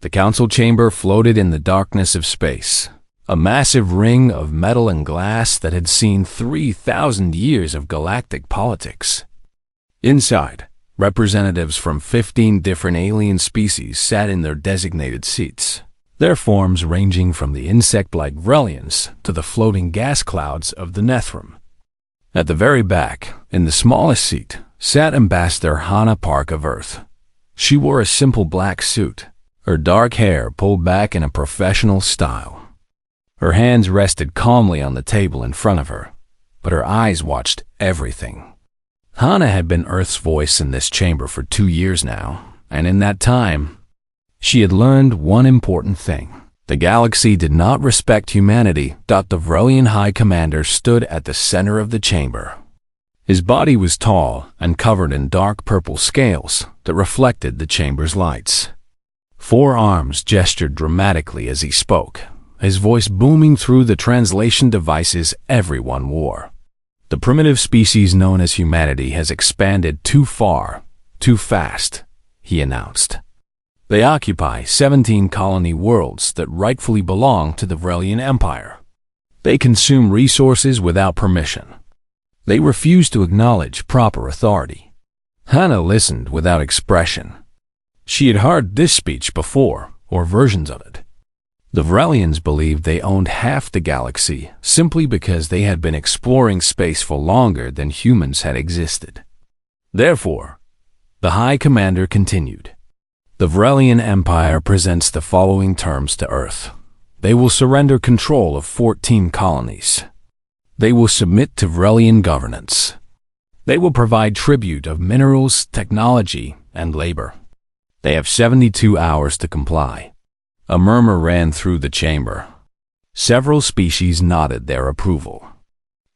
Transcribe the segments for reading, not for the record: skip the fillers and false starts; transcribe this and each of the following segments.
The council chamber floated in the darkness of space, a massive ring of metal and glass that had seen 3,000 years of galactic politics. Inside, representatives from 15 different alien species sat in their designated seats, their forms ranging from the insect-like Vrelians to the floating gas clouds of the Nethrum. At the very back, in the smallest seat, sat Ambassador Hannah Park of Earth. She wore a simple black suit, her dark hair pulled back in a professional style. Her hands rested calmly on the table in front of her, but her eyes watched everything. Hannah had been Earth's voice in this chamber for 2 years now, and in that time, she had learned one important thing. The galaxy did not respect humanity. The Vrelian High Commander stood at the center of the chamber. His body was tall and covered in dark purple scales that reflected the chamber's lights. 4 arms gestured dramatically as he spoke, his voice booming through the translation devices everyone wore. The primitive species known as humanity has expanded too far, too fast, he announced. They occupy 17 colony worlds that rightfully belong to the Vrelian Empire. They consume resources without permission. They refuse to acknowledge proper authority. Hannah listened without expression. She had heard this speech before, or versions of it. The Vrelians believed they owned half the galaxy simply because they had been exploring space for longer than humans had existed. Therefore, the High Commander continued. The Vrelian Empire presents the following terms to Earth. They will surrender control of 14 colonies. They will submit to Vrelian governance. They will provide tribute of minerals, technology, and labor. They have 72 hours to comply. A murmur ran through the chamber. Several species nodded their approval.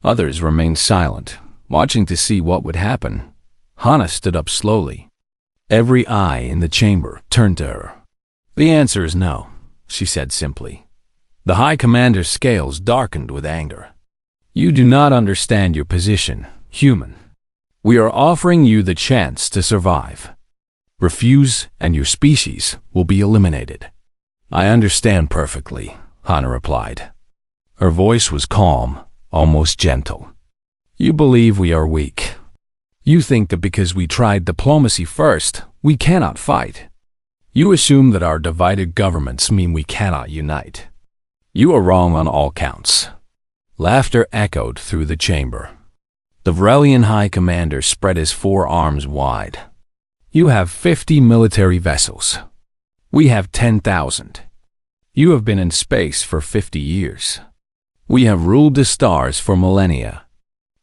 Others remained silent, watching to see what would happen. Hannah stood up slowly. Every eye in the chamber turned to her. The answer is no, she said simply. The High Commander's scales darkened with anger. You do not understand your position, human. We are offering you the chance to survive. Refuse and your species will be eliminated. I understand perfectly, Hannah replied. Her voice was calm, almost gentle. You believe we are weak. You think that because we tried diplomacy first, we cannot fight. You assume that our divided governments mean we cannot unite. You are wrong on all counts. Laughter echoed through the chamber. The Vrelian High Commander spread his 4 arms wide. You have 50 military vessels. We have 10,000. You have been in space for 50 years. We have ruled the stars for millennia.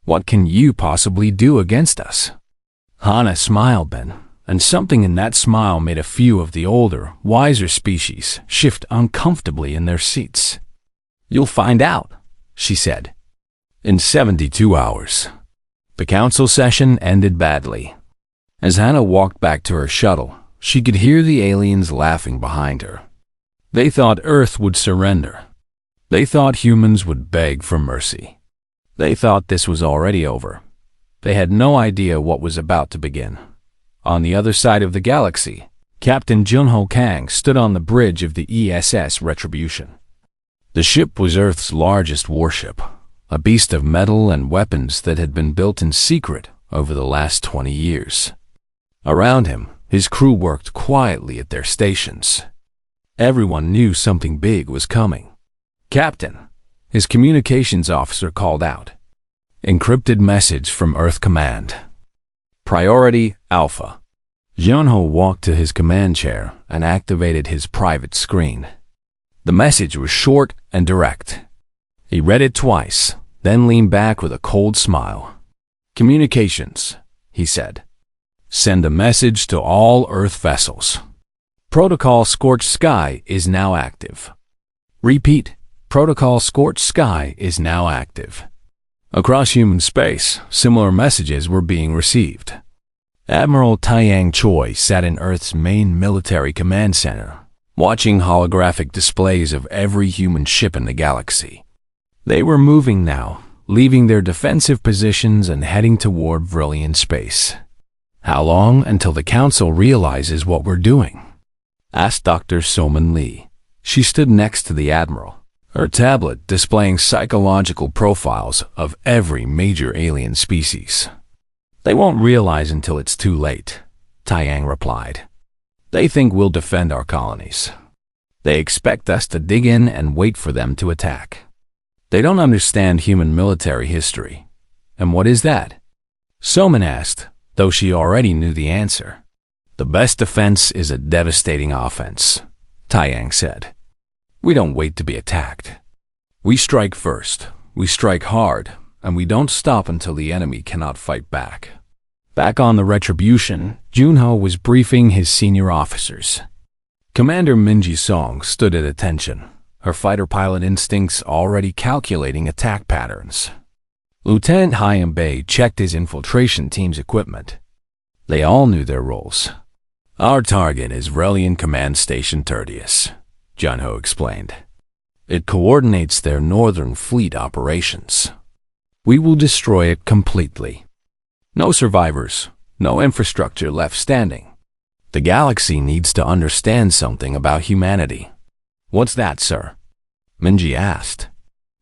What can you possibly do against us? Hannah smiled then, and something in that smile made a few of the older, wiser species shift uncomfortably in their seats. You'll find out, she said. In 72 hours. The council session ended badly. As Hannah walked back to her shuttle, she could hear the aliens laughing behind her. They thought Earth would surrender. They thought humans would beg for mercy. They thought this was already over. They had no idea what was about to begin. On the other side of the galaxy, Captain Junho Kang stood on the bridge of the ESS Retribution. The ship was Earth's largest warship, a beast of metal and weapons that had been built in secret over the last 20 years. Around him, his crew worked quietly at their stations. Everyone knew something big was coming. Captain, his communications officer called out. Encrypted message from Earth Command. Priority Alpha. Junho walked to his command chair and activated his private screen. The message was short and direct. He read it twice, then leaned back with a cold smile. Communications, he said. Send a message to all Earth vessels. Protocol Scorched Sky is now active. Repeat. Protocol Scorched Sky is now active. Across human space, similar messages were being received. Admiral Taiyang Choi sat in Earth's main military command center, watching holographic displays of every human ship in the galaxy. They were moving now, leaving their defensive positions and heading toward Vrelian space. How long until the Council realizes what we're doing? asked Dr. Soman Lee. She stood next to the Admiral, her tablet displaying psychological profiles of every major alien species. They won't realize until it's too late, Taiyang replied. They think we'll defend our colonies. They expect us to dig in and wait for them to attack. They don't understand human military history. And what is that? Soman asked, though she already knew the answer. The best defense is a devastating offense, Taiyang said. We don't wait to be attacked. We strike first, we strike hard, and we don't stop until the enemy cannot fight back. Back on the Retribution, Junho was briefing his senior officers. Commander Minji Song stood at attention, her fighter pilot instincts already calculating attack patterns. Lieutenant Hyam Bei checked his infiltration team's equipment. They all knew their roles. Our target is Relian Command Station Tertius, Junho explained. It coordinates their Northern Fleet operations. We will destroy it completely. No survivors, no infrastructure left standing. The galaxy needs to understand something about humanity. What's that, sir? Minji asked.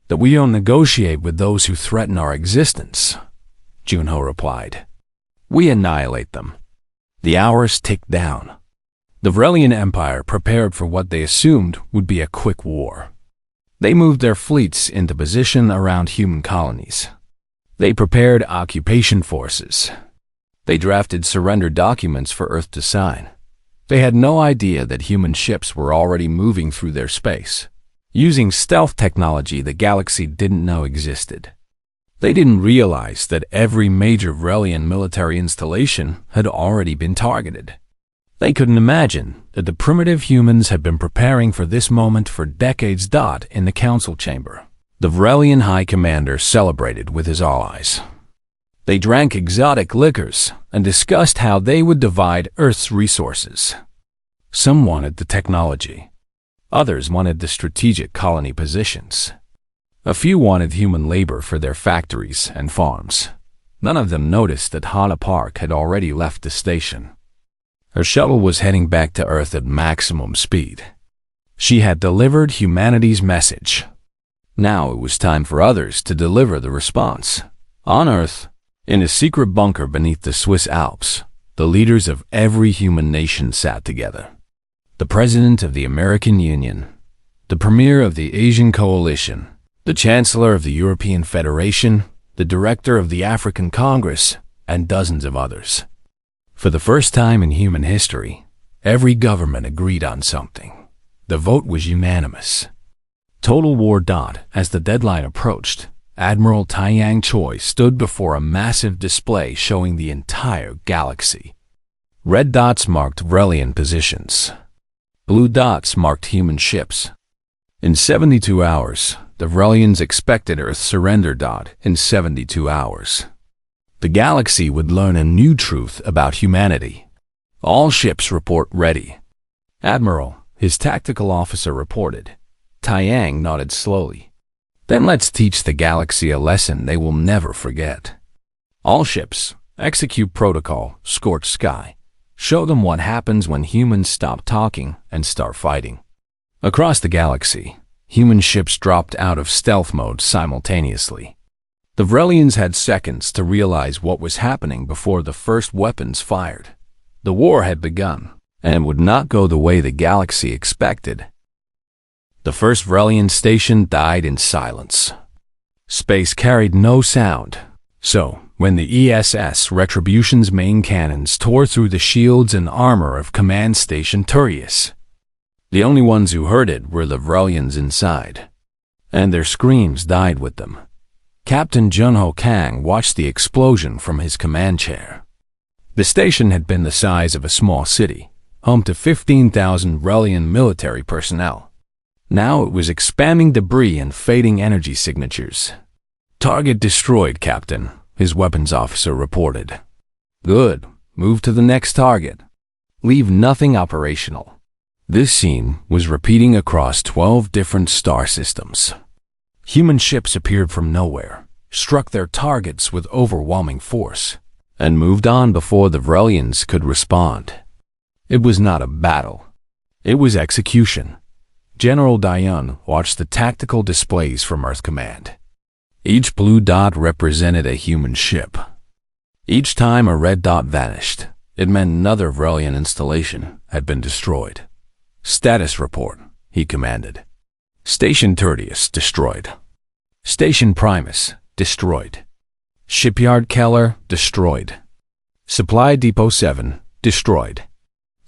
That we don't negotiate with those who threaten our existence, Junho replied. We annihilate them. The hours ticked down. The Vrelian Empire prepared for what they assumed would be a quick war. They moved their fleets into position around human colonies. They prepared occupation forces. They drafted surrender documents for Earth to sign. They had no idea that human ships were already moving through their space, using stealth technology the galaxy didn't know existed. They didn't realize that every major Vrelian military installation had already been targeted. They couldn't imagine that the primitive humans had been preparing for this moment for decades. In the council chamber, the Vrelian High Commander celebrated with his allies. They drank exotic liquors and discussed how they would divide Earth's resources. Some wanted the technology. Others wanted the strategic colony positions. A few wanted human labor for their factories and farms. None of them noticed that Hana Park had already left the station. Her shuttle was heading back to Earth at maximum speed. She had delivered humanity's message. Now it was time for others to deliver the response. On Earth, in a secret bunker beneath the Swiss Alps, the leaders of every human nation sat together. The President of the American Union, the Premier of the Asian Coalition, the Chancellor of the European Federation, the Director of the African Congress, and dozens of others. For the first time in human history, every government agreed on something. The vote was unanimous. Total war. As the deadline approached, Admiral Taiyang Choi stood before a massive display showing the entire galaxy. Red dots marked Vrelian positions. Blue dots marked human ships. In 72 hours, the Vrelians expected Earth's surrender. In 72 hours, the galaxy would learn a new truth about humanity. All ships report ready. Admiral, his tactical officer reported. Taiyang nodded slowly. Then let's teach the galaxy a lesson they will never forget. All ships, execute protocol, scorched sky. Show them what happens when humans stop talking and start fighting. Across the galaxy, human ships dropped out of stealth mode simultaneously. The Vrelians had seconds to realize what was happening before the first weapons fired. The war had begun, and would not go the way the galaxy expected. The first Vrelian station died in silence. Space carried no sound, so when the ESS Retribution's main cannons tore through the shields and armor of Command Station Tertius, the only ones who heard it were the Vrelians inside, and their screams died with them. Captain Junho Kang watched the explosion from his command chair. The station had been the size of a small city, home to 15,000 Vrelian military personnel. Now it was expanding debris and fading energy signatures. Target destroyed, Captain, his weapons officer reported. Good. Move to the next target. Leave nothing operational. This scene was repeating across 12 different star systems. Human ships appeared from nowhere, struck their targets with overwhelming force, and moved on before the Vrelians could respond. It was not a battle. It was execution. General Diane watched the tactical displays from Earth Command. Each blue dot represented a human ship. Each time a red dot vanished, it meant another Vrelian installation had been destroyed. Status report, he commanded. Station Tertius, destroyed. Station Primus, destroyed. Shipyard Keller, destroyed. Supply Depot 7, destroyed.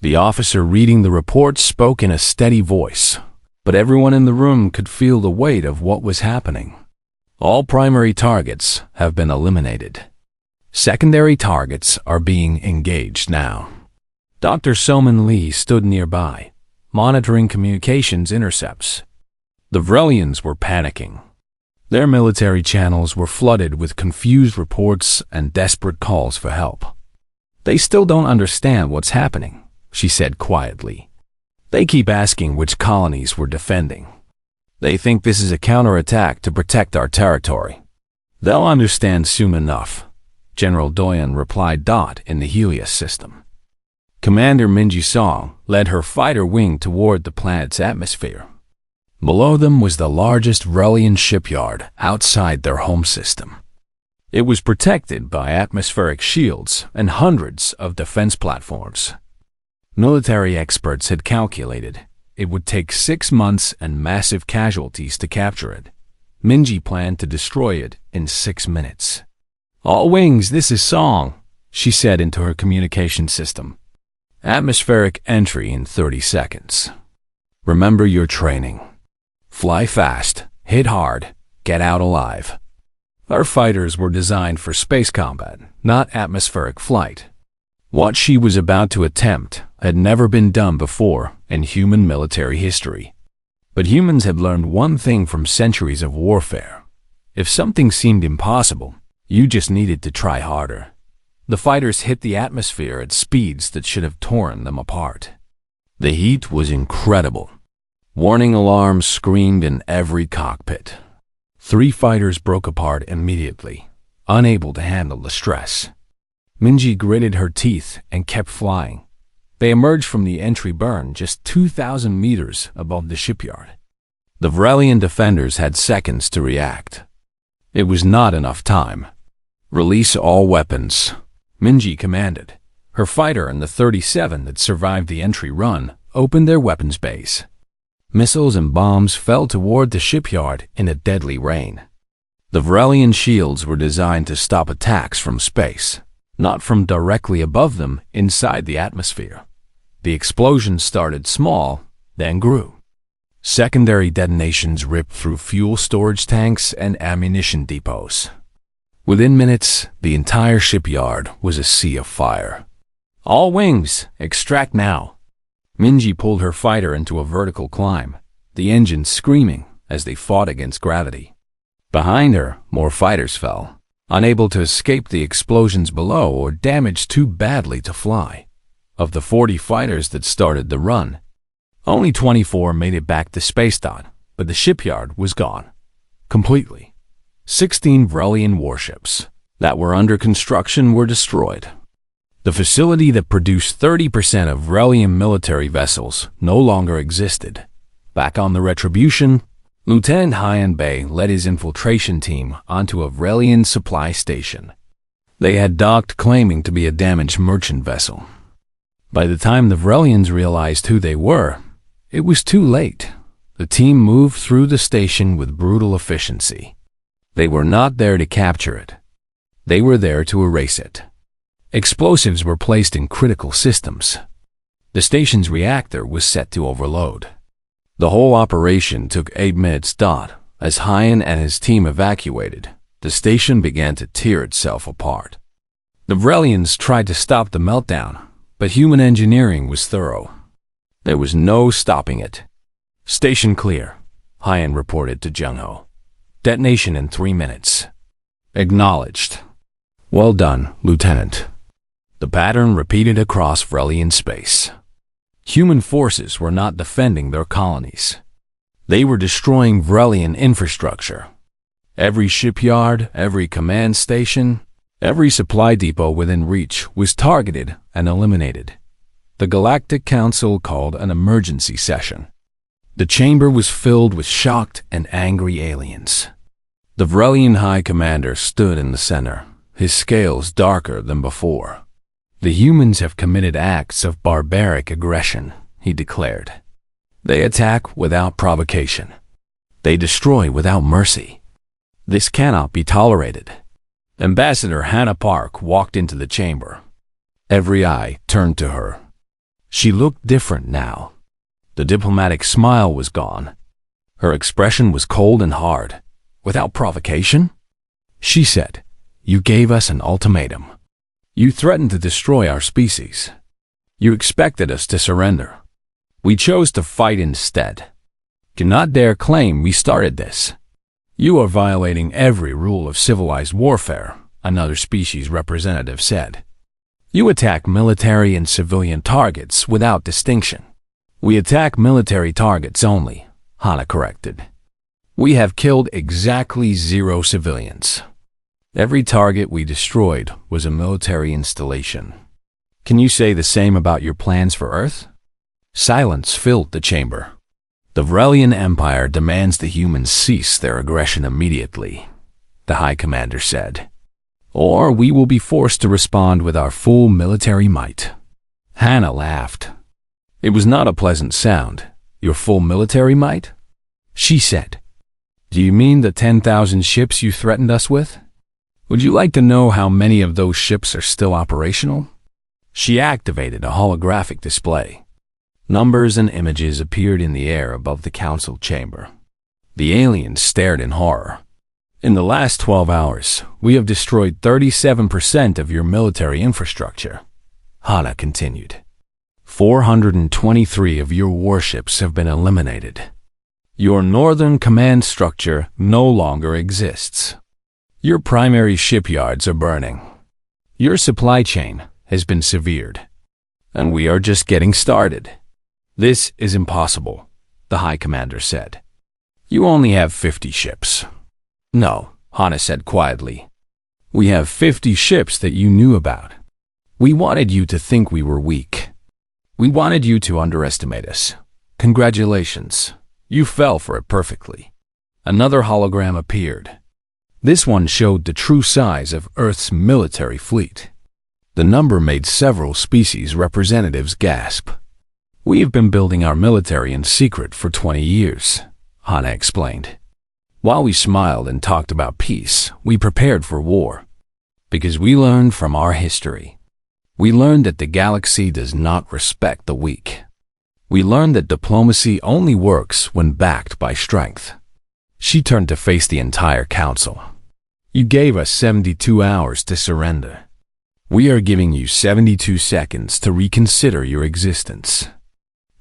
The officer reading the report spoke in a steady voice, but everyone in the room could feel the weight of what was happening. All primary targets have been eliminated. Secondary targets are being engaged now. Dr. Soman Lee stood nearby, monitoring communications intercepts. The Vrelians were panicking. Their military channels were flooded with confused reports and desperate calls for help. They still don't understand what's happening, she said quietly. They keep asking which colonies we're defending. They think this is a counterattack to protect our territory. They'll understand soon enough, General Doyen replied. In the Helios system. Commander Minji Song led her fighter wing toward the planet's atmosphere. Below them was the largest Vrelian shipyard outside their home system. It was protected by atmospheric shields and hundreds of defense platforms. Military experts had calculated it would take 6 months and massive casualties to capture it. Minji planned to destroy it in 6 minutes. All wings, this is Song, she said into her communication system. Atmospheric entry in 30 seconds. Remember your training. Fly fast, hit hard, get out alive. Our fighters were designed for space combat, not atmospheric flight. What she was about to attempt had never been done before in human military history. But humans had learned one thing from centuries of warfare. If something seemed impossible, you just needed to try harder. The fighters hit the atmosphere at speeds that should have torn them apart. The heat was incredible. Warning alarms screamed in every cockpit. 3 fighters broke apart immediately, unable to handle the stress. Minji gritted her teeth and kept flying. They emerged from the entry burn just 2,000 meters above the shipyard. The Vrelian defenders had seconds to react. It was not enough time. Release all weapons, Minji commanded. Her fighter and the 37 that survived the entry run opened their weapons bays. Missiles and bombs fell toward the shipyard in a deadly rain. The Vrelian shields were designed to stop attacks from space, not from directly above them inside the atmosphere. The explosions started small, then grew. Secondary detonations ripped through fuel storage tanks and ammunition depots. Within minutes, the entire shipyard was a sea of fire. All wings, extract now. Minji pulled her fighter into a vertical climb, the engines screaming as they fought against gravity. Behind her, more fighters fell, unable to escape the explosions below or damaged too badly to fly. Of the 40 fighters that started the run, only 24 made it back to Space Dot, but the shipyard was gone. Completely. 16 Vrelian warships that were under construction were destroyed. The facility that produced 30% of Vrelian military vessels no longer existed. Back on the Retribution, Lieutenant Hyan Bei led his infiltration team onto a Vrelian supply station. They had docked claiming to be a damaged merchant vessel. By the time the Vrelians realized who they were, it was too late. The team moved through the station with brutal efficiency. They were not there to capture it. They were there to erase it. Explosives were placed in critical systems. The station's reactor was set to overload. The whole operation took 8 minutes. As Hyan and his team evacuated, the station began to tear itself apart. The Vrelians tried to stop the meltdown, but human engineering was thorough. There was no stopping it. Station clear, Hyan reported to Jung-ho. Detonation in 3 minutes. Acknowledged. Well done, Lieutenant. The pattern repeated across Vrelian space. Human forces were not defending their colonies. They were destroying Vrelian infrastructure. Every shipyard, every command station, every supply depot within reach was targeted and eliminated. the Galactic Council called an emergency session. The chamber was filled with shocked and angry aliens. The Vrelian High Commander stood in the center, his scales darker than before. "The humans have committed acts of barbaric aggression," he declared. "They attack without provocation. They destroy without mercy. This cannot be tolerated." Ambassador Hannah Park walked into the chamber. Every eye turned to her. She looked different now. The diplomatic smile was gone. Her expression was cold and hard. "Without provocation?" She said, "You gave us an ultimatum. You threatened to destroy our species. You expected us to surrender. We chose to fight instead. Do not dare claim we started this. You are violating every rule of civilized warfare," another species representative said. "You attack military and civilian targets without distinction." "We attack military targets only," Hannah corrected. "We have killed exactly 0 civilians. Every target we destroyed was a military installation. Can you say the same about your plans for Earth?" Silence filled the chamber. "The Vrelian Empire demands the humans cease their aggression immediately," the High Commander said. "Or we will be forced to respond with our full military might." Hannah laughed. It was not a pleasant sound. "Your full military might?" She said. "Do you mean the 10,000 ships you threatened us with? Would you like to know how many of those ships are still operational?" She activated a holographic display. Numbers and images appeared in the air above the council chamber. The aliens stared in horror. "In the last 12 hours, we have destroyed 37% of your military infrastructure," Hannah continued. 423 of your warships have been eliminated. Your northern command structure no longer exists. Your primary shipyards are burning. Your supply chain has been severed. And we are just getting started. This is impossible, the High Commander said. You only have 50 ships. No, Hannah said quietly. We have 50 ships that you knew about. We wanted you to think we were weak. We wanted you to underestimate us. Congratulations. You fell for it perfectly. Another hologram appeared. This one showed the true size of Earth's military fleet. The number made several species representatives gasp. We have been building our military in secret for 20 years, Hannah explained. While we smiled and talked about peace, we prepared for war. Because we learned from our history. We learned that the galaxy does not respect the weak. We learned that diplomacy only works when backed by strength. She turned to face the entire council. You gave us 72 hours to surrender. We are giving you 72 seconds to reconsider your existence.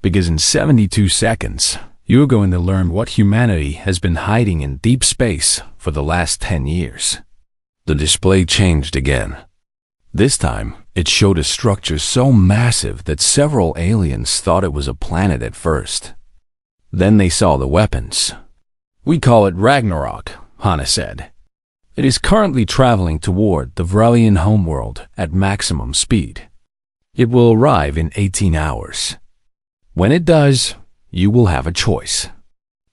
Because in 72 seconds, you are going to learn what humanity has been hiding in deep space for the last 10 years. The display changed again. This time, it showed a structure so massive that several aliens thought it was a planet at first. Then they saw the weapons. We call it Ragnarok, Hannah said. It is currently traveling toward the Vrelian homeworld at maximum speed. It will arrive in 18 hours. When it does, you will have a choice.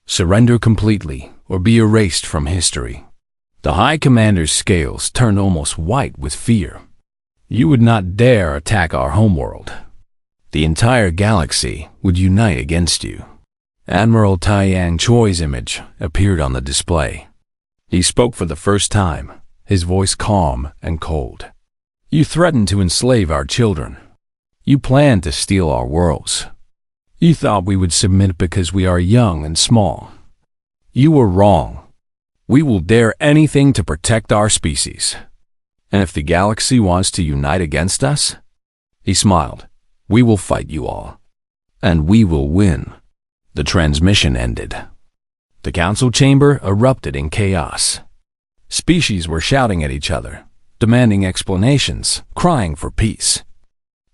Surrender completely or be erased from history. The High Commander's scales turned almost white with fear. You would not dare attack our homeworld. The entire galaxy would unite against you. Admiral Taiyang Choi's image appeared on the display. He spoke for the first time, his voice calm and cold. You threatened to enslave our children. You planned to steal our worlds. You thought we would submit because we are young and small. You were wrong. We will dare anything to protect our species. And if the galaxy wants to unite against us, he smiled, we will fight you all. And we will win. The transmission ended. The council chamber erupted in chaos. Species were shouting at each other, demanding explanations, crying for peace.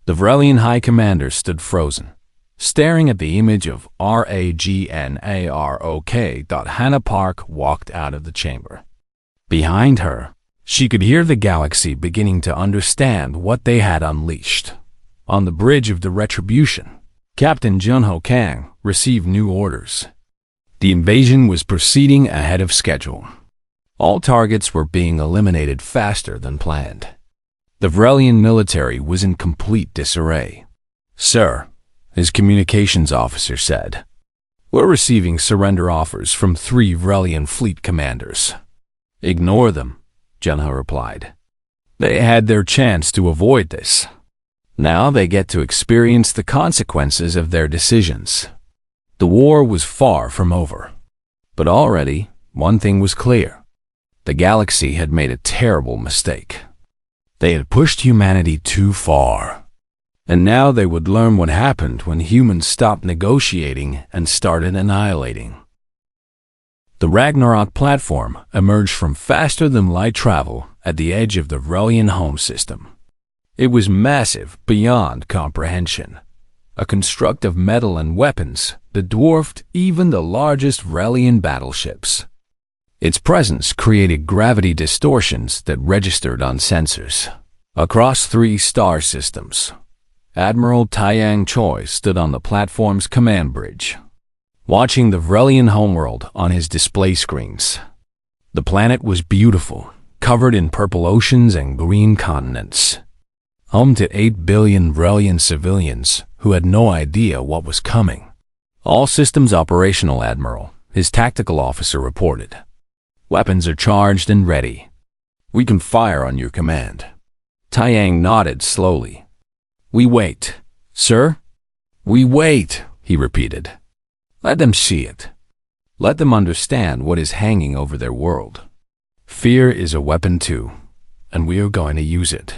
The Vrelian High Commander stood frozen, staring at the image of Ragnarok. Hannah Park walked out of the chamber. Behind her, she could hear the galaxy beginning to understand what they had unleashed. On the bridge of the Retribution, Captain Junho Kang received new orders. The invasion was proceeding ahead of schedule. All targets were being eliminated faster than planned. The Vrelian military was in complete disarray. "Sir," his communications officer said, "we're receiving surrender offers from 3 Vrelian fleet commanders." "Ignore them," Junho replied. "They had their chance to avoid this. Now they get to experience the consequences of their decisions." The war was far from over. But already, one thing was clear. The galaxy had made a terrible mistake. They had pushed humanity too far. And now they would learn what happened when humans stopped negotiating and started annihilating. The Ragnarok platform emerged from faster-than-light travel at the edge of the Vrelian home system. It was massive beyond comprehension, a construct of metal and weapons that dwarfed even the largest Vrelian battleships. Its presence created gravity distortions that registered on sensors. Across 3 star systems, Admiral Taiyang Choi stood on the platform's command bridge, watching the Vrelian homeworld on his display screens. The planet was beautiful, covered in purple oceans and green continents, home to 8 billion Vrelian civilians who had no idea what was coming. "All systems operational, Admiral," his tactical officer reported. "Weapons are charged and ready. We can fire on your command." Taiyang nodded slowly. "We wait, sir? We wait," he repeated. "Let them see it. Let them understand what is hanging over their world. Fear is a weapon too, and we are going to use it."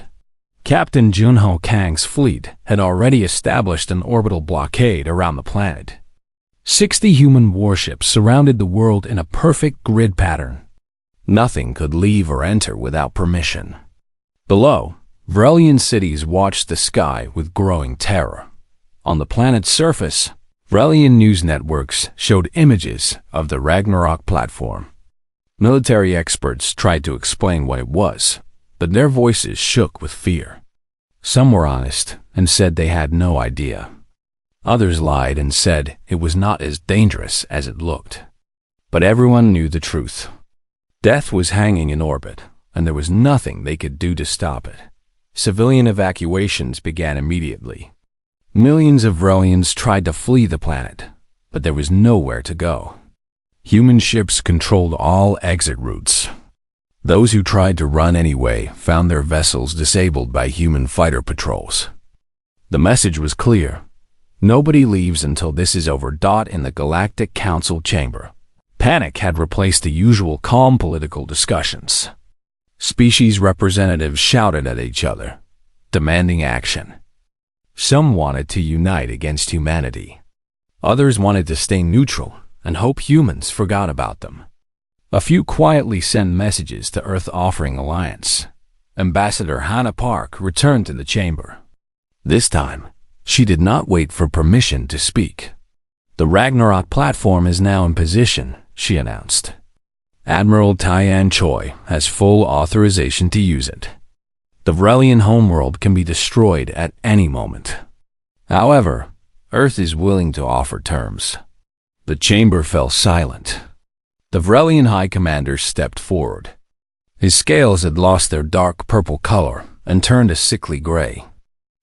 Captain Junho Kang's fleet had already established an orbital blockade around the planet. 60 human warships surrounded the world in a perfect grid pattern. Nothing could leave or enter without permission. Below, Vrelian cities watched the sky with growing terror. On the planet's surface, Vrelian news networks showed images of the Ragnarok platform. Military experts tried to explain what it was, but their voices shook with fear. Some were honest and said they had no idea. Others lied and said it was not as dangerous as it looked. But everyone knew the truth. Death was hanging in orbit, and there was nothing they could do to stop it. Civilian evacuations began immediately. Millions of Vrelians tried to flee the planet, but there was nowhere to go. Human ships controlled all exit routes. Those who tried to run anyway found their vessels disabled by human fighter patrols. The message was clear. Nobody leaves until this is over. In the Galactic Council chamber, panic had replaced the usual calm political discussions. Species representatives shouted at each other, demanding action. Some wanted to unite against humanity. Others wanted to stay neutral and hope humans forgot about them. A few quietly sent messages to Earth offering alliance. Ambassador Hannah Park returned to the chamber. This time, she did not wait for permission to speak. "The Ragnarok platform is now in position," she announced. "Admiral Taiyang Choi has full authorization to use it. The Vrelian homeworld can be destroyed at any moment. However, Earth is willing to offer terms." The chamber fell silent. The Vrelian High Commander stepped forward. His scales had lost their dark purple color and turned a sickly gray.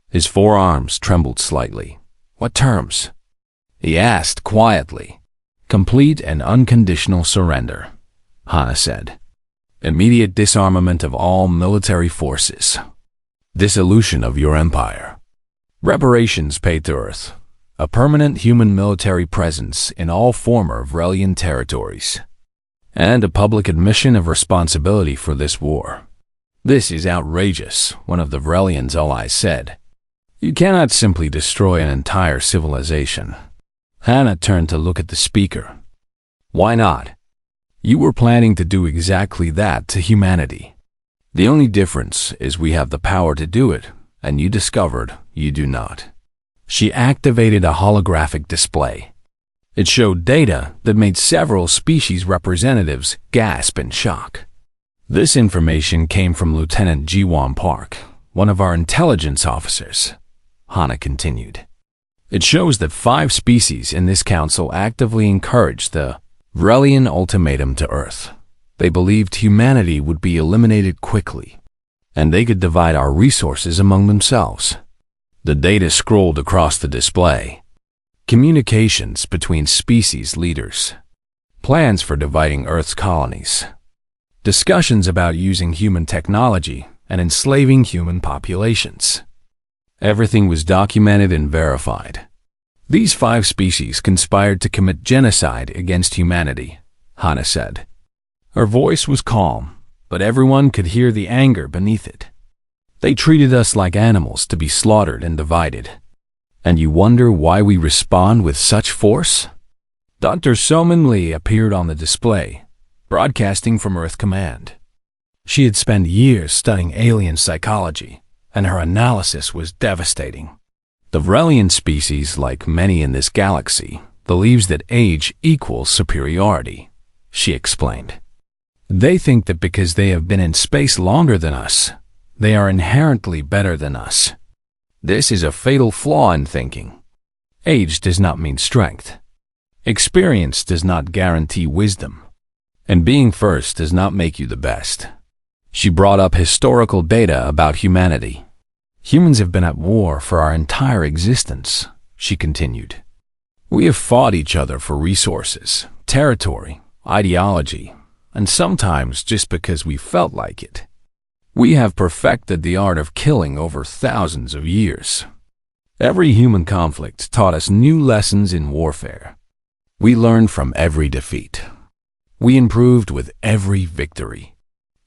His forearms trembled slightly. "What terms?" he asked quietly. "Complete and unconditional surrender," Hannah said. "Immediate disarmament of all military forces. Dissolution of your empire. Reparations paid to Earth. A permanent human military presence in all former Vrelian territories. And a public admission of responsibility for this war." "This is outrageous," one of the Vrelian's allies said. "You cannot simply destroy an entire civilization." Hannah turned to look at the speaker. "Why not? You were planning to do exactly that to humanity. The only difference is we have the power to do it, and you discovered you do not." She activated a holographic display. It showed data that made several species representatives gasp in shock. This information came from Lieutenant Jiwon Park, one of our intelligence officers. Hana continued. It shows that 5 species in this council actively encouraged the Vrelian ultimatum to Earth. They believed humanity would be eliminated quickly, and they could divide our resources among themselves. The data scrolled across the display. Communications between species leaders. Plans for dividing Earth's colonies. Discussions about using human technology and enslaving human populations. Everything was documented and verified. These 5 species conspired to commit genocide against humanity, Hana said. Her voice was calm, but everyone could hear the anger beneath it. They treated us like animals to be slaughtered and divided. And you wonder why we respond with such force? Dr. Soman Lee appeared on the display, broadcasting from Earth Command. She had spent years studying alien psychology, and her analysis was devastating. The Vrelian species, like many in this galaxy, believes that age equals superiority, she explained. They think that because they have been in space longer than us, they are inherently better than us. This is a fatal flaw in thinking. Age does not mean strength. Experience does not guarantee wisdom. And being first does not make you the best. She brought up historical data about humanity. Humans have been at war for our entire existence, she continued. We have fought each other for resources, territory, ideology, and sometimes just because we felt like it. We have perfected the art of killing over thousands of years. Every human conflict taught us new lessons in warfare. We learned from every defeat. We improved with every victory.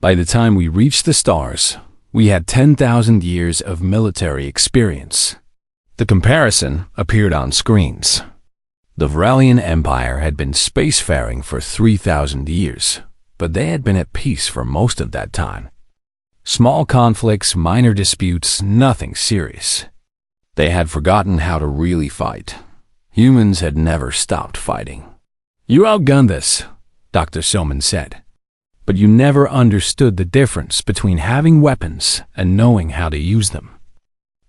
By the time we reached the stars, we had 10,000 years of military experience. The comparison appeared on screens. The Vrelian Empire had been spacefaring for 3,000 years, but they had been at peace for most of that time. Small conflicts, minor disputes, nothing serious. They had forgotten how to really fight. Humans had never stopped fighting. You outgunned us, Dr. Soman said. But you never understood the difference between having weapons and knowing how to use them.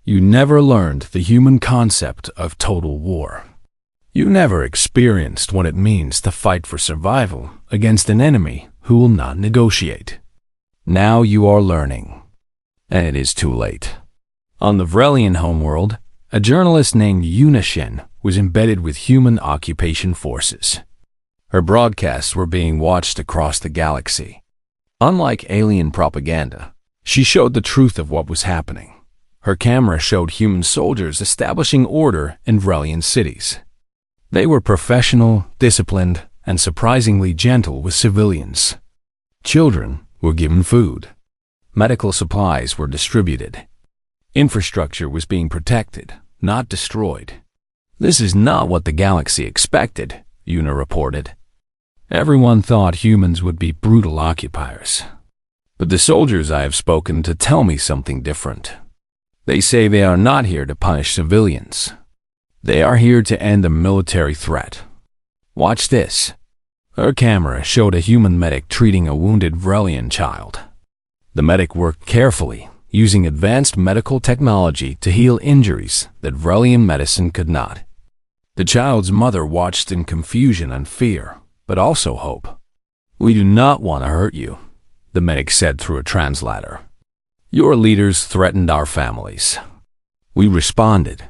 You never learned the human concept of total war. You never experienced what it means to fight for survival against an enemy who will not negotiate. Now you are learning. And it is too late. On the Vrelian homeworld, a journalist named Unishin was embedded with human occupation forces. Her broadcasts were being watched across the galaxy. Unlike alien propaganda, she showed the truth of what was happening. Her camera showed human soldiers establishing order in Vrelian cities. They were professional, disciplined, and surprisingly gentle with civilians. Children were given food. Medical supplies were distributed. Infrastructure was being protected, not destroyed. This is not what the galaxy expected, Una reported. Everyone thought humans would be brutal occupiers. But the soldiers I have spoken to tell me something different. They say they are not here to punish civilians. They are here to end a military threat. Watch this. Her camera showed a human medic treating a wounded Vrelian child. The medic worked carefully, using advanced medical technology to heal injuries that Vrelian medicine could not. The child's mother watched in confusion and fear, but also hope. We do not want to hurt you, the medic said through a translator. Your leaders threatened our families. We responded.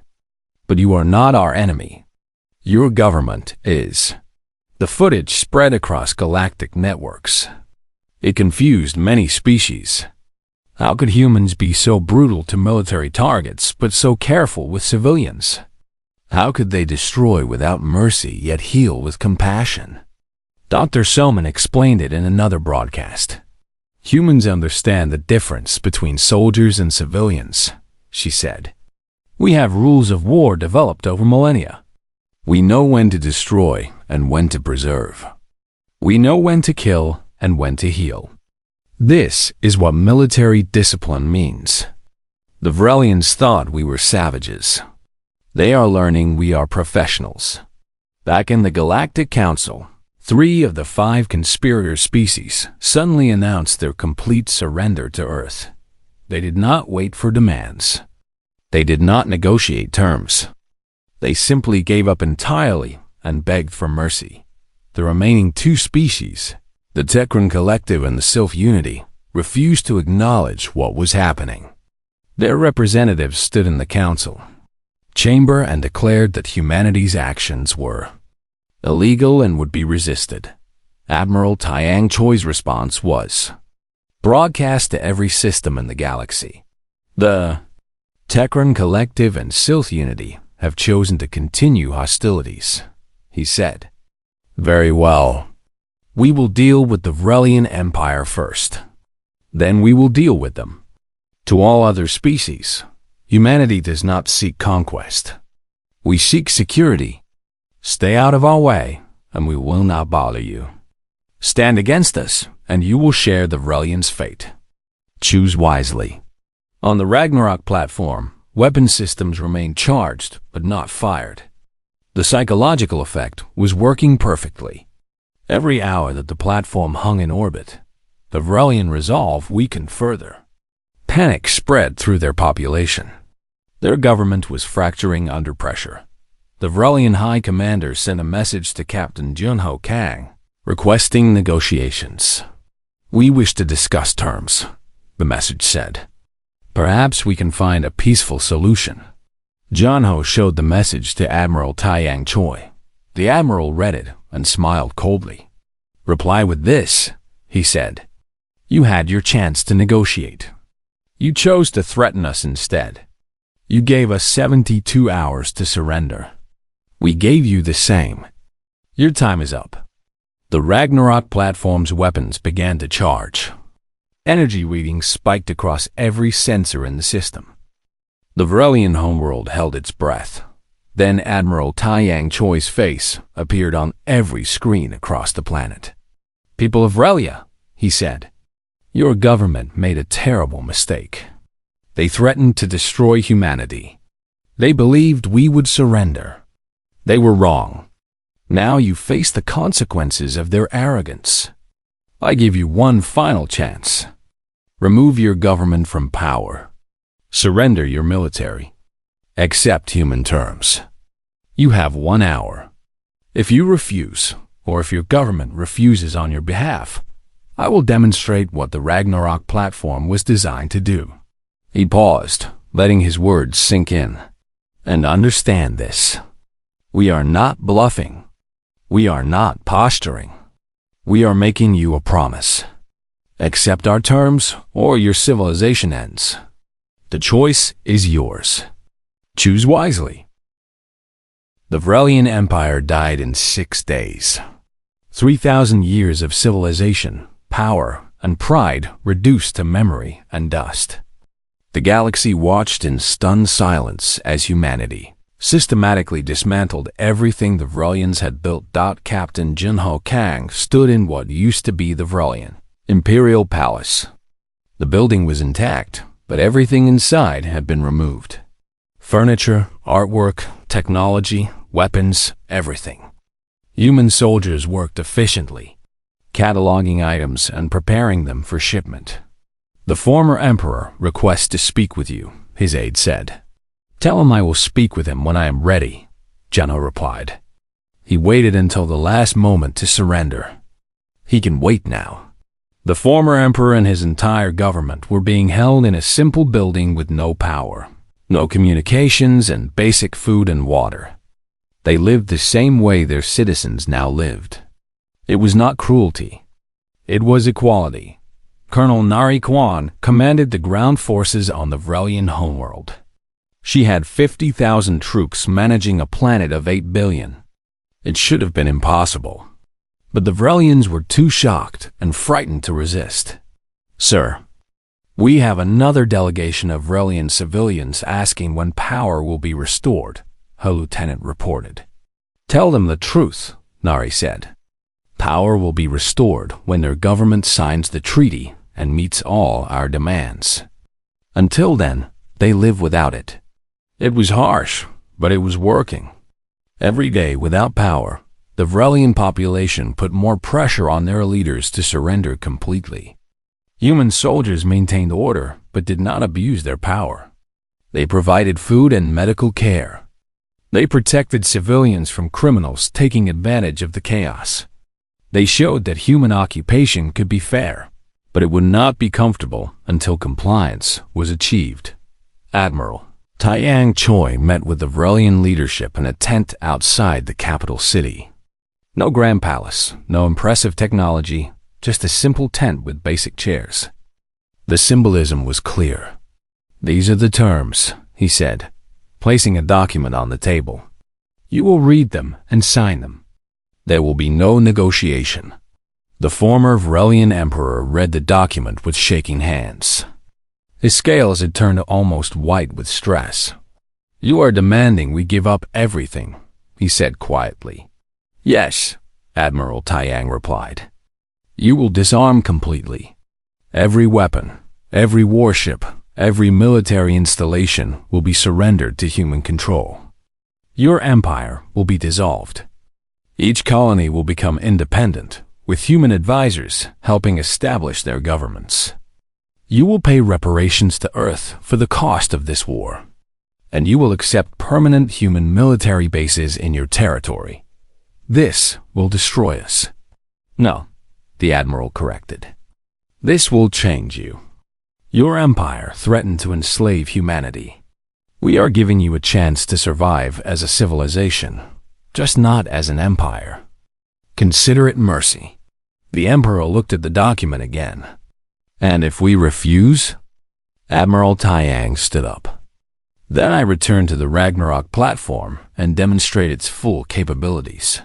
But you are not our enemy. Your government is. The footage spread across galactic networks. It confused many species. How could humans be so brutal to military targets, but so careful with civilians? How could they destroy without mercy, yet heal with compassion? Dr. Soman explained it in another broadcast. Humans understand the difference between soldiers and civilians, she said. We have rules of war developed over millennia. We know when to destroy and when to preserve. We know when to kill and when to heal. This is what military discipline means. The Vrelians thought we were savages. They are learning we are professionals. Back in the Galactic Council, 3 of the 5 conspirator species suddenly announced their complete surrender to Earth. They did not wait for demands. They did not negotiate terms. They simply gave up entirely and begged for mercy. The remaining two species, the Tekran Collective and the Sylph Unity, refused to acknowledge what was happening. Their representatives stood in the council chamber and declared that humanity's actions were illegal and would be resisted. Admiral Taiyang Choi's response was broadcast to every system in the galaxy. The Tekran Collective and Sylph Unity have chosen to continue hostilities, he said. Very well. We will deal with the Vrelian Empire first. Then we will deal with them. To all other species, humanity does not seek conquest. We seek security. Stay out of our way, and we will not bother you. Stand against us, and you will share the Vrelian's fate. Choose wisely. On the Ragnarok platform, weapon systems remained charged, but not fired. The psychological effect was working perfectly. Every hour that the platform hung in orbit, the Vrelian resolve weakened further. Panic spread through their population. Their government was fracturing under pressure. The Vrelian High Commander sent a message to Captain Junho Kang, requesting negotiations. We wish to discuss terms, the message said. Perhaps we can find a peaceful solution. Junho showed the message to Admiral Taiyang Choi. The Admiral read it and smiled coldly. Reply with this, he said. You had your chance to negotiate. You chose to threaten us instead. You gave us 72 hours to surrender. We gave you the same. Your time is up. The Ragnarok platform's weapons began to charge. Energy readings spiked across every sensor in the system. The Vrelian homeworld held its breath. Then Admiral Taiyang Choi's face appeared on every screen across the planet. People of Vrelia, he said, your government made a terrible mistake. They threatened to destroy humanity. They believed we would surrender. They were wrong. Now you face the consequences of their arrogance. I give you one final chance. Remove your government from power. Surrender your military. Accept human terms. You have 1 hour. If you refuse, or if your government refuses on your behalf, I will demonstrate what the Ragnarok platform was designed to do. He paused, letting his words sink in. And understand this. We are not bluffing. We are not posturing. We are making you a promise. Accept our terms, or your civilization ends. The choice is yours. Choose wisely. The Vrelian Empire died in 6 days. 3,000 years of civilization, power, and pride reduced to memory and dust. The galaxy watched in stunned silence as humanity systematically dismantled everything the Vrelians had built. Captain Junho Kang stood in what used to be the Vrelian Imperial Palace. The building was intact, but everything inside had been removed. Furniture, artwork, technology, weapons, everything. Human soldiers worked efficiently, cataloging items and preparing them for shipment. The former emperor requests to speak with you, his aide said. Tell him I will speak with him when I am ready, Junho replied. He waited until the last moment to surrender. He can wait now. The former emperor and his entire government were being held in a simple building with no power, no communications, and basic food and water. They lived the same way their citizens now lived. It was not cruelty. It was equality. Colonel Nari Kwan commanded the ground forces on the Vrelian homeworld. She had 50,000 troops managing a planet of 8 billion. It should have been impossible. But the Vrelians were too shocked and frightened to resist. Sir, we have another delegation of Vrelian civilians asking when power will be restored, her lieutenant reported. Tell them the truth, Nari said. Power will be restored when their government signs the treaty and meets all our demands. Until then, they live without it. It was harsh, but it was working. Every day without power, the Vrelian population put more pressure on their leaders to surrender completely. Human soldiers maintained order but did not abuse their power. They provided food and medical care. They protected civilians from criminals taking advantage of the chaos. They showed that human occupation could be fair, but it would not be comfortable until compliance was achieved. Admiral Taiyang Choi met with the Vrelian leadership in a tent outside the capital city. No grand palace, no impressive technology, just a simple tent with basic chairs. The symbolism was clear. "These are the terms," he said, placing a document on the table. "You will read them and sign them. There will be no negotiation." The former Vrelian emperor read the document with shaking hands. His scales had turned almost white with stress. "You are demanding we give up everything," he said quietly. "Yes," Admiral Taiyang replied. "You will disarm completely. Every weapon, every warship, every military installation will be surrendered to human control. Your empire will be dissolved. Each colony will become independent, with human advisors helping establish their governments. You will pay reparations to Earth for the cost of this war, and you will accept permanent human military bases in your territory. This will destroy us." "No," the Admiral corrected. "This will change you. Your empire threatened to enslave humanity. We are giving you a chance to survive as a civilization, just not as an empire. Consider it mercy." The Emperor looked at the document again. "And if we refuse?" Admiral Taiyang stood up. "Then I returned to the Ragnarok platform and demonstrated its full capabilities.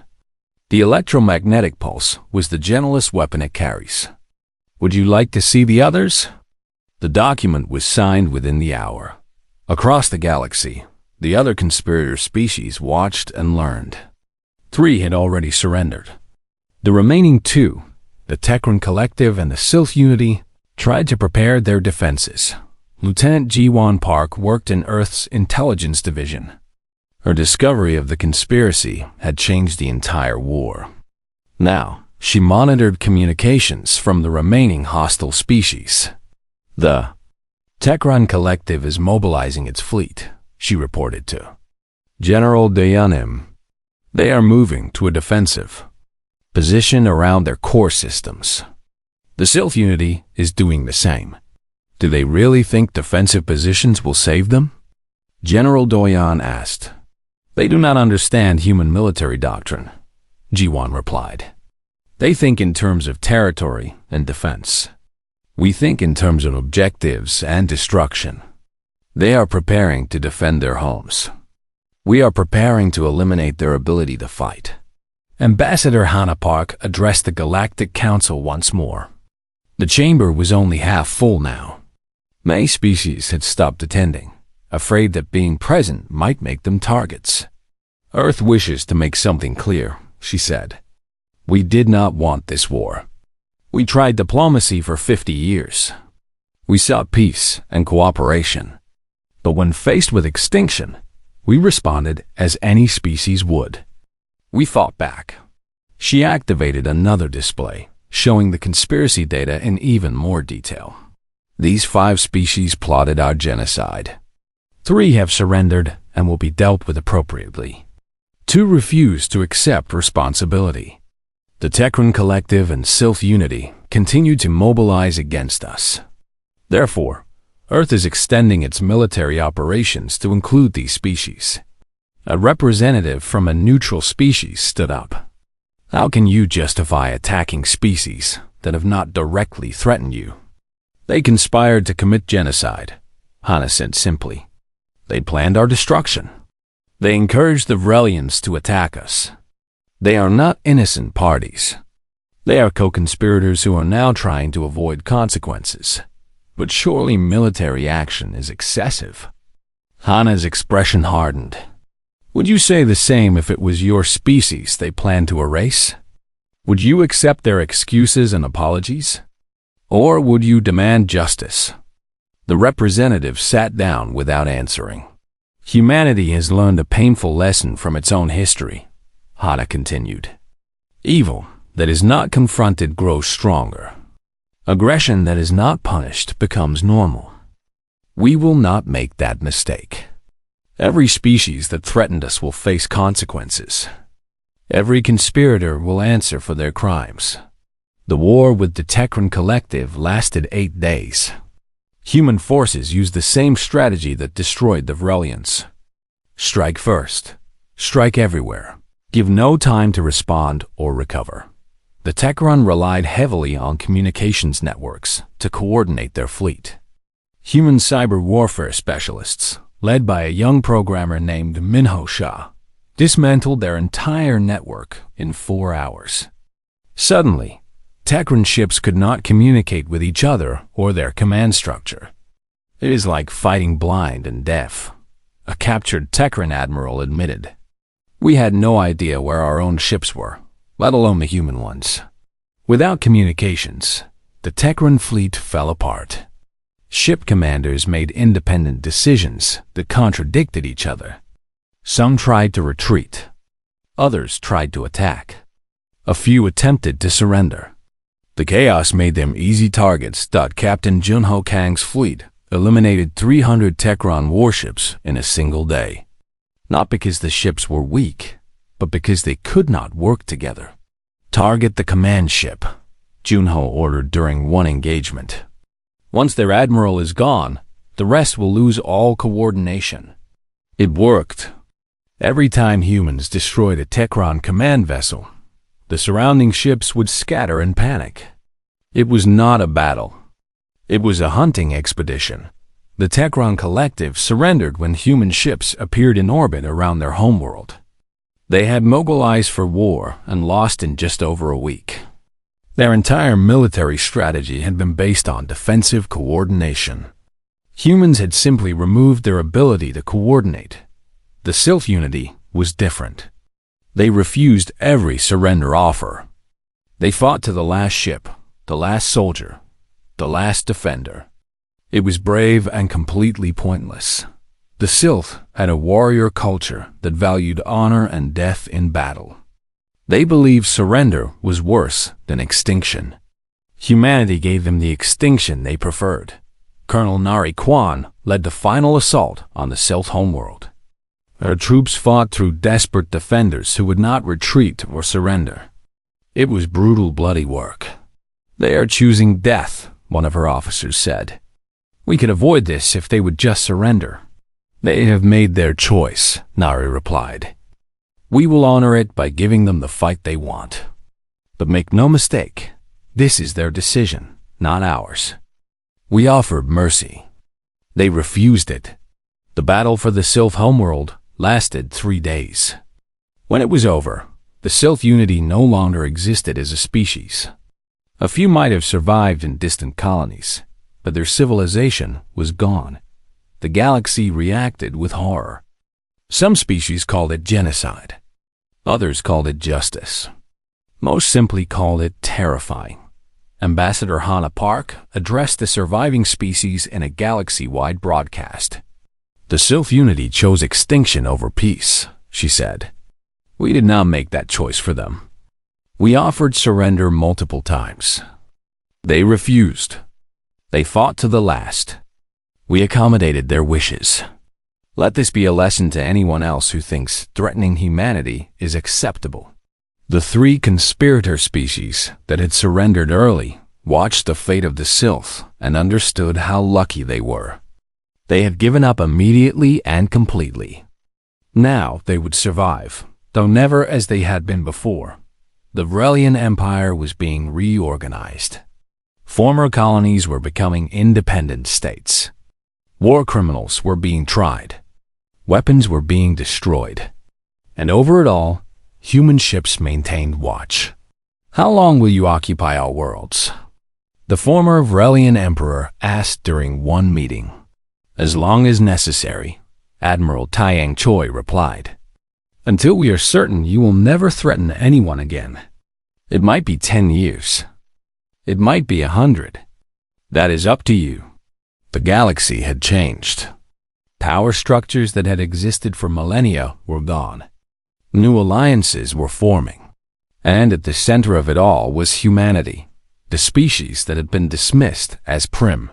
The electromagnetic pulse was the gentlest weapon it carries. Would you like to see the others?" The document was signed within the hour. Across the galaxy, the other conspirator species watched and learned. 3 had already surrendered. The remaining 2, the Tekran Collective and the Sylph Unity, tried to prepare their defenses. Lieutenant Ji-Won Park worked in Earth's intelligence division. Her discovery of the conspiracy had changed the entire war. Now, she monitored communications from the remaining hostile species. "The Tekran Collective is mobilizing its fleet," she reported to General Dayanim. "They are moving to a defensive position around their core systems. The Sylph Unity is doing the same. Do they really think defensive positions will save them?" General Doyan asked. "They do not understand human military doctrine," Ji-Won replied. "They think in terms of territory and defense. We think in terms of objectives and destruction. They are preparing to defend their homes. We are preparing to eliminate their ability to fight." Ambassador Hannah Park addressed the Galactic Council once more. The chamber was only half full now. Many species had stopped attending, afraid that being present might make them targets. "Earth wishes to make something clear," she said. "We did not want this war. We tried diplomacy for 50 years. We sought peace and cooperation. But when faced with extinction, we responded as any species would. We fought back." She activated another display, showing the conspiracy data in even more detail. "These 5 species plotted our genocide. 3 have surrendered and will be dealt with appropriately. 2 refused to accept responsibility. The Tekran Collective and Sylph Unity continued to mobilize against us. Therefore, Earth is extending its military operations to include these species." A representative from a neutral species stood up. "How can you justify attacking species that have not directly threatened you?" "They conspired to commit genocide," Hannah said simply. "They planned our destruction. They encouraged the Vrelians to attack us. They are not innocent parties. They are co-conspirators who are now trying to avoid consequences. But surely military action is excessive." Hannah's expression hardened. "Would you say the same if it was your species they planned to erase? Would you accept their excuses and apologies? Or would you demand justice?" The representative sat down without answering. "Humanity has learned a painful lesson from its own history," Hannah continued. "Evil that is not confronted grows stronger. Aggression that is not punished becomes normal. We will not make that mistake. Every species that threatened us will face consequences. Every conspirator will answer for their crimes. The war with the Techran Collective lasted 8 days. Human forces used the same strategy that destroyed the Vrelians. Strike first. Strike everywhere. Give no time to respond or recover. The Techran relied heavily on communications networks to coordinate their fleet. Human cyber warfare specialists, led by a young programmer named Minho Shah, dismantled their entire network in 4 hours. Suddenly, Techran ships could not communicate with each other or their command structure. It is like fighting blind and deaf, a captured Techran admiral admitted. We had no idea where our own ships were, let alone the human ones. Without communications, the Techran fleet fell apart. Ship commanders made independent decisions that contradicted each other. Some tried to retreat. Others tried to attack. A few attempted to surrender. The chaos made them easy targets. Captain Junho Kang's fleet eliminated 300 Techran warships in a single day. Not because the ships were weak, but because they could not work together. Target the command ship, Junho ordered during one engagement. Once their admiral is gone, the rest will lose all coordination. It worked. Every time humans destroyed a Techran command vessel, the surrounding ships would scatter in panic. It was not a battle. It was a hunting expedition. The Techran Collective surrendered when human ships appeared in orbit around their homeworld. They had mobilized for war and lost in just over a week. Their entire military strategy had been based on defensive coordination. Humans had simply removed their ability to coordinate. The Sylph unity was different. They refused every surrender offer. They fought to the last ship, the last soldier, the last defender. It was brave and completely pointless. The Sylph had a warrior culture that valued honor and death in battle. They believed surrender was worse than extinction. Humanity gave them the extinction they preferred. Colonel Nari Kwan led the final assault on the Sylph homeworld. Her troops fought through desperate defenders who would not retreat or surrender. It was brutal, bloody work. "They are choosing death," one of her officers said. "We could avoid this if they would just surrender." "They have made their choice," Nari replied. "We will honor it by giving them the fight they want. But make no mistake, this is their decision, not ours. We offered mercy. They refused it." The battle for the Sylph homeworld lasted 3 days. When it was over, the Sylph unity no longer existed as a species. A few might have survived in distant colonies, but their civilization was gone. The galaxy reacted with horror. Some species called it genocide. Others called it justice. Most simply called it terrifying. Ambassador Hannah Park addressed the surviving species in a galaxy-wide broadcast. "The Sylph unity chose extinction over peace," she said. "We did not make that choice for them. We offered surrender multiple times. They refused. They fought to the last. We accommodated their wishes. Let this be a lesson to anyone else who thinks threatening humanity is acceptable." The 3 conspirator species that had surrendered early watched the fate of the Sylph and understood how lucky they were. They had given up immediately and completely. Now they would survive, though never as they had been before. The Vrelian Empire was being reorganized. Former colonies were becoming independent states. War criminals were being tried. Weapons were being destroyed. And over it all, human ships maintained watch. "How long will you occupy our worlds?" the former Vrelian emperor asked during one meeting. "As long as necessary," Admiral Taiyang Choi replied. "Until we are certain you will never threaten anyone again. It might be 10 years. It might be 100. That is up to you." The galaxy had changed. Power structures that had existed for millennia were gone. New alliances were forming. And at the center of it all was humanity, the species that had been dismissed as prim.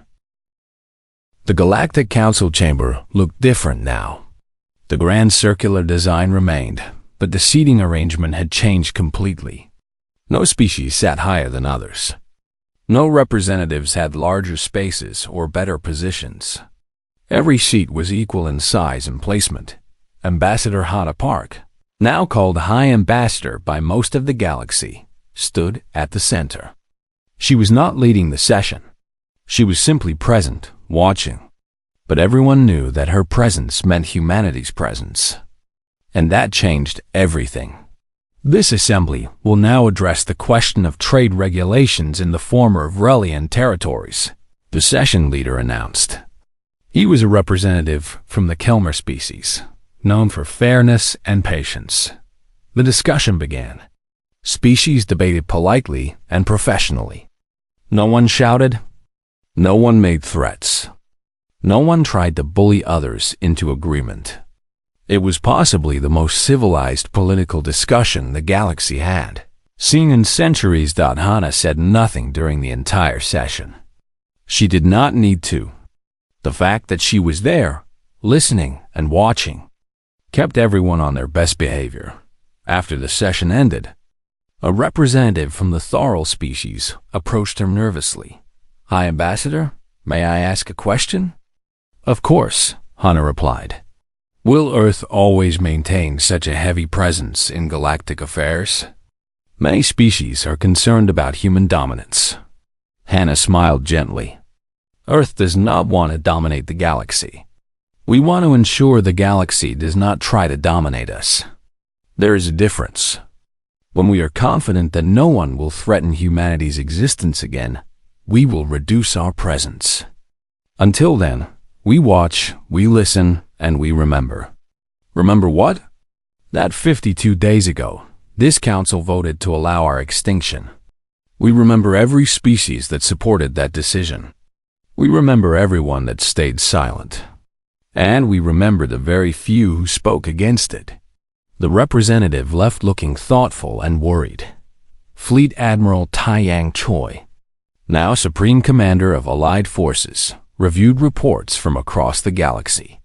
The Galactic Council chamber looked different now. The grand circular design remained, but the seating arrangement had changed completely. No species sat higher than others. No representatives had larger spaces or better positions. Every seat was equal in size and placement. Ambassador Hana Park, now called High Ambassador by most of the galaxy, stood at the center. She was not leading the session. She was simply present, watching. But everyone knew that her presence meant humanity's presence. And that changed everything. This assembly will now address the question of trade regulations in the former Vrelian territories, the session leader announced. He was a representative from the Kelmer species, known for fairness and patience. The discussion began. Species debated politely and professionally. No one shouted. No one made threats. No one tried to bully others into agreement. It was possibly the most civilized political discussion the galaxy had, seen in centuries. Hana said nothing during the entire session. She did not need to. The fact that she was there, listening and watching, kept everyone on their best behavior. After the session ended, a representative from the Thorol species approached her nervously. "High Ambassador, may I ask a question?" "Of course," Hana replied. "Will Earth always maintain such a heavy presence in galactic affairs? Many species are concerned about human dominance." Hana smiled gently. "Earth does not want to dominate the galaxy. We want to ensure the galaxy does not try to dominate us. There is a difference. When we are confident that no one will threaten humanity's existence again, we will reduce our presence. Until then, we watch, we listen, and we remember." Remember what? That 52 days ago, this council voted to allow our extinction. We remember every species that supported that decision. We remember everyone that stayed silent. And we remember the very few who spoke against it. The representative left looking thoughtful and worried. Fleet Admiral Taiyang Choi, now Supreme Commander of Allied Forces, reviewed reports from across the galaxy.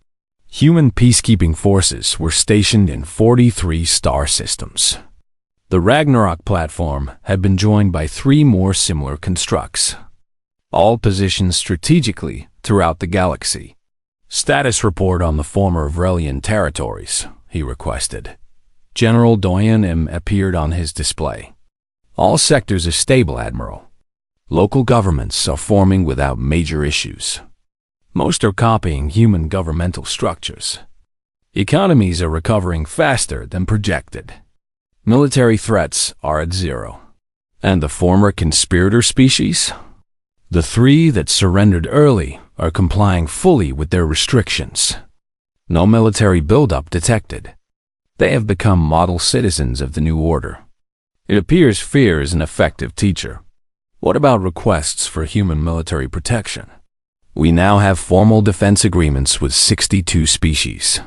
Human peacekeeping forces were stationed in 43 star systems. The Ragnarok platform had been joined by 3 more similar constructs, all positioned strategically throughout the galaxy. "Status report on the former Vrelian territories," he requested. General Doyen M. appeared on his display. "All sectors are stable, Admiral. Local governments are forming without major issues. Most are copying human governmental structures. Economies are recovering faster than projected. Military threats are at 0. And the former conspirator species? The 3 that surrendered early are complying fully with their restrictions. No military buildup detected. They have become model citizens of the new order. It appears fear is an effective teacher. What about requests for human military protection? We now have formal defense agreements with 62 species.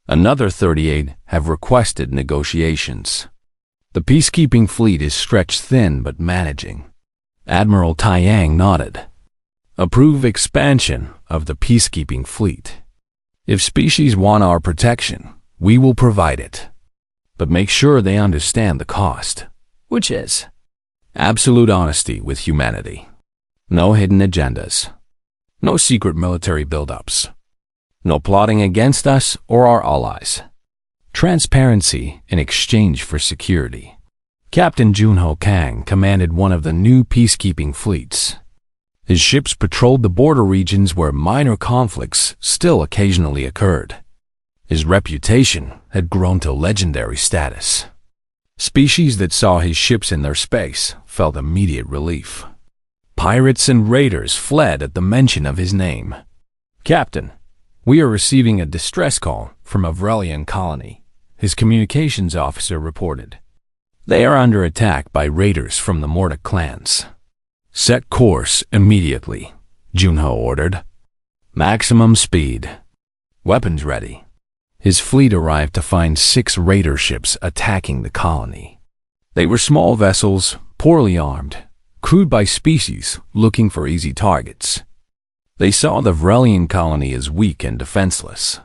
Another 38 have requested negotiations. The peacekeeping fleet is stretched thin but managing." Admiral Taiyang nodded. "Approve expansion of the peacekeeping fleet. If species want our protection, we will provide it. But make sure they understand the cost, which is absolute honesty with humanity. No hidden agendas. No secret military buildups. No plotting against us or our allies. Transparency in exchange for security." Captain Junho Kang commanded one of the new peacekeeping fleets. His ships patrolled the border regions where minor conflicts still occasionally occurred. His reputation had grown to legendary status. Species that saw his ships in their space felt immediate relief. Pirates and raiders fled at the mention of his name. "Captain, we are receiving a distress call from a Vrelian colony," his communications officer reported. "They are under attack by raiders from the Mordic clans." "Set course immediately," Junho ordered. "Maximum speed. Weapons ready." His fleet arrived to find 6 raider ships attacking the colony. They were small vessels, poorly armed, crewed by species looking for easy targets. They saw the Vrelian colony as weak and defenseless.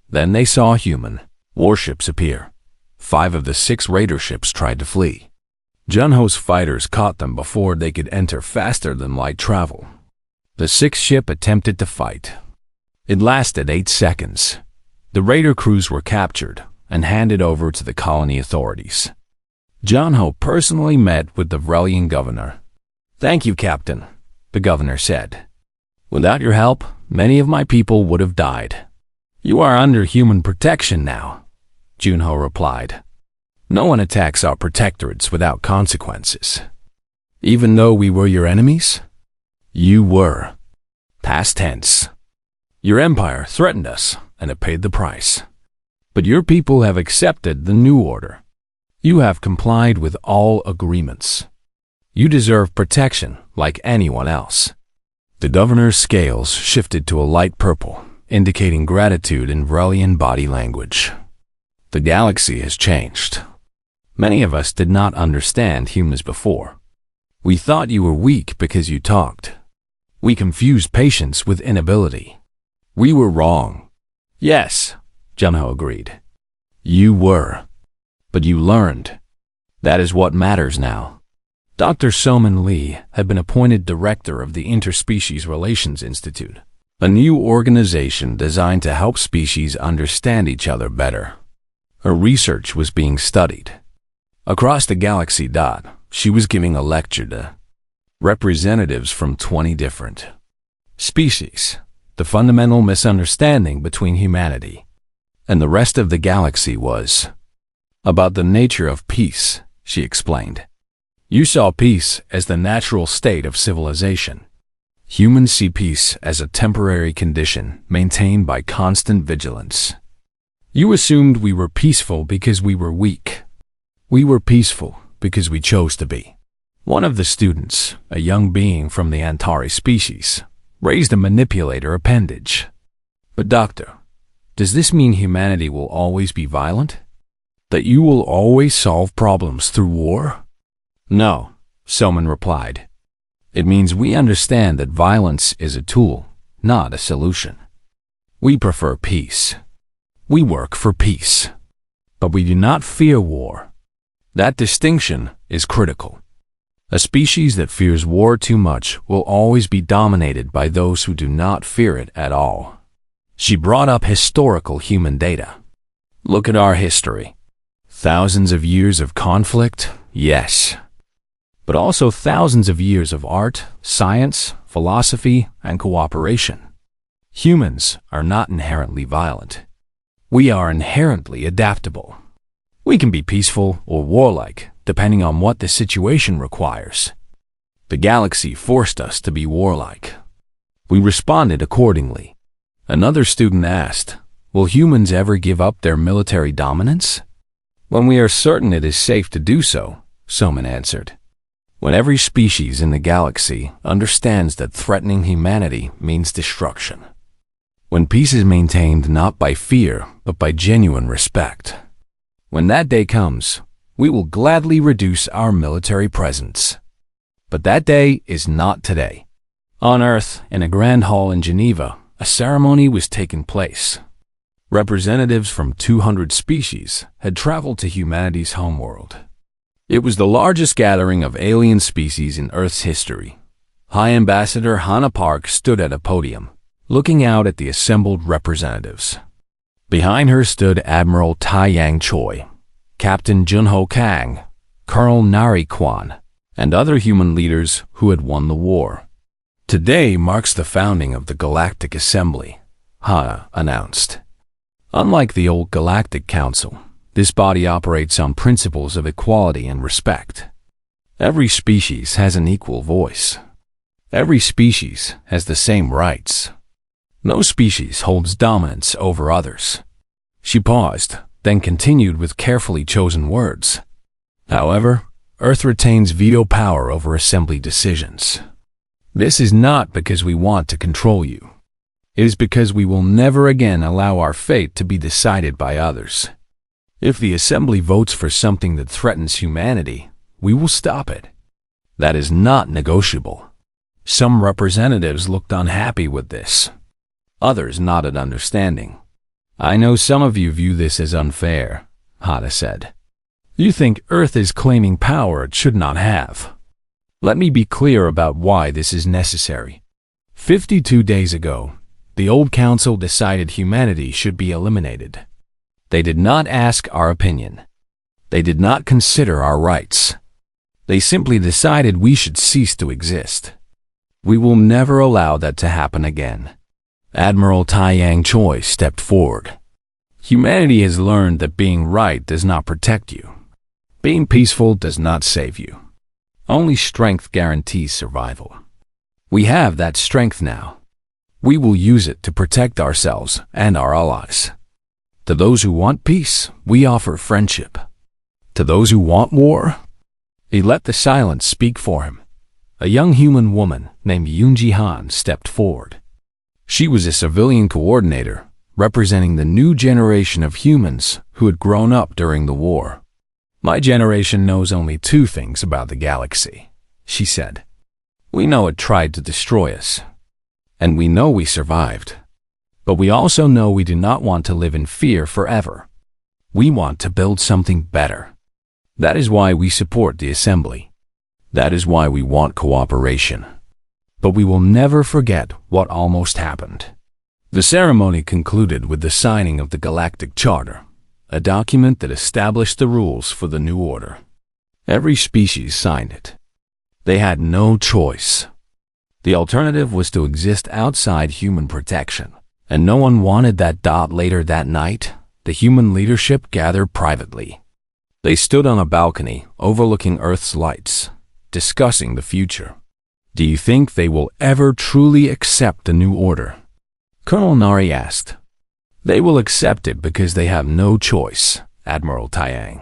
Then they saw human warships appear. 5 of the 6 raider ships tried to flee. Junho's fighters caught them before they could enter faster than light travel. The 6th ship attempted to fight. It lasted 8 seconds. The raider crews were captured and handed over to the colony authorities. Junho personally met with the Vrelian governor. "Thank you, Captain," the governor said. "Without your help, many of my people would have died." "You are under human protection now," Junho replied. "No one attacks our protectorates without consequences." "Even though we were your enemies?" "You were." Past tense. "Your empire threatened us, and it paid the price. But your people have accepted the new order. You have complied with all agreements. You deserve protection like anyone else." The governor's scales shifted to a light purple, indicating gratitude in Vrelian body language. The galaxy has changed. Many of us did not understand humans before. We thought you were weak because you talked. We confused patience with inability. We were wrong. "Yes," Junho agreed. "You were. But you learned. That is what matters now." Dr. Soman Lee had been appointed director of the Interspecies Relations Institute, a new organization designed to help species understand each other better. Her research was being studied. Across the galaxy, she was giving a lecture to representatives from 20 different species, the fundamental misunderstanding between humanity and the rest of the galaxy was about the nature of peace, she explained. "You saw peace as the natural state of civilization. Humans see peace as a temporary condition maintained by constant vigilance. You assumed we were peaceful because we were weak. We were peaceful because we chose to be." One of the students, a young being from the Antari species, raised a manipulator appendage. "But doctor, does this mean humanity will always be violent? That you will always solve problems through war?" "No," Soman replied. "It means we understand that violence is a tool, not a solution. We prefer peace. We work for peace. But we do not fear war. That distinction is critical. A species that fears war too much will always be dominated by those who do not fear it at all." She brought up historical human data. "Look at our history. Thousands of years of conflict, yes. But also thousands of years of art, science, philosophy, and cooperation. Humans are not inherently violent. We are inherently adaptable. We can be peaceful or warlike, depending on what the situation requires. The galaxy forced us to be warlike. We responded accordingly." Another student asked, "Will humans ever give up their military dominance?" "When we are certain it is safe to do so," Soman answered. "When every species in the galaxy understands that threatening humanity means destruction. When peace is maintained not by fear, but by genuine respect. When that day comes, we will gladly reduce our military presence. But that day is not today." On Earth, in a grand hall in Geneva, a ceremony was taking place. Representatives from 200 species had traveled to humanity's homeworld. It was the largest gathering of alien species in Earth's history. High Ambassador Hannah Park stood at a podium, looking out at the assembled representatives. Behind her stood Admiral Tai Yang Choi, Captain Junho Kang, Colonel Nari Kwan, and other human leaders who had won the war. "Today marks the founding of the Galactic Assembly," Hannah announced. "Unlike the old Galactic Council, this body operates on principles of equality and respect. Every species has an equal voice. Every species has the same rights. No species holds dominance over others." She paused, then continued with carefully chosen words. "However, Earth retains veto power over assembly decisions. This is not because we want to control you. It is because we will never again allow our fate to be decided by others. If the assembly votes for something that threatens humanity, we will stop it. That is not negotiable." Some representatives looked unhappy with this. Others nodded understanding. "I know some of you view this as unfair," Hada said. "You think Earth is claiming power it should not have. Let me be clear about why this is necessary. 52 days ago, the old council decided humanity should be eliminated. They did not ask our opinion. They did not consider our rights. They simply decided we should cease to exist. We will never allow that to happen again." Admiral Taiyang Choi stepped forward. "Humanity has learned that being right does not protect you. Being peaceful does not save you. Only strength guarantees survival. We have that strength now. We will use it to protect ourselves and our allies. To those who want peace, we offer friendship. To those who want war..." He let the silence speak for him. A young human woman named Yoon Ji-han stepped forward. She was a civilian coordinator, representing the new generation of humans who had grown up during the war. "My generation knows only two things about the galaxy," she said. "We know it tried to destroy us, and we know we survived. But we also know we do not want to live in fear forever. We want to build something better. That is why we support the Assembly. That is why we want cooperation. But we will never forget what almost happened." The ceremony concluded with the signing of the Galactic Charter, a document that established the rules for the new order. Every species signed it. They had no choice. The alternative was to exist outside human protection, and no one wanted that. Later that night, the human leadership gathered privately. They stood on a balcony overlooking Earth's lights, discussing the future. "Do you think they will ever truly accept the new order?" Colonel Nari asked. "They will accept it because they have no choice," Admiral Taiyang